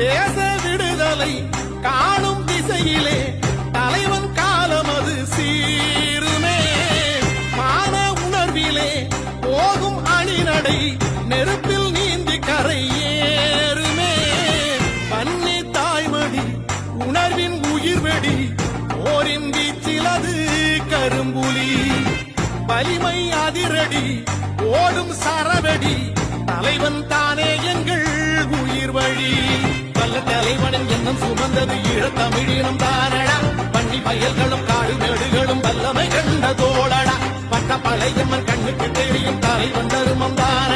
தேச விடுதலை காணும் திசையிலே தலைவன் காலம் அது சீருமே. மான உணர்விலே போகும் அணிநடை நெருப்பில் நீந்தி கரை ஏறுமே. பன்னி தாய்மடி உணர்வின் உயிர்வெடி போரின் வீச்சிலது கரும்புலி. வலிமை அதிரடி ஓடும் சரவடி தலைவன் தானே எங்கள் உயிர் வழி. வல்ல தலைவனின் எண்ணம் சுமந்தது ஈழத்தமிழினம் தானடா. பண்ணி வயல்களும் காடு மேடுகளும் வல்லமை கண்ட தோழடா. பட்ட பழையம்மன் கண்ணுக்கு தெரியும் தலைவன் தருமம் தான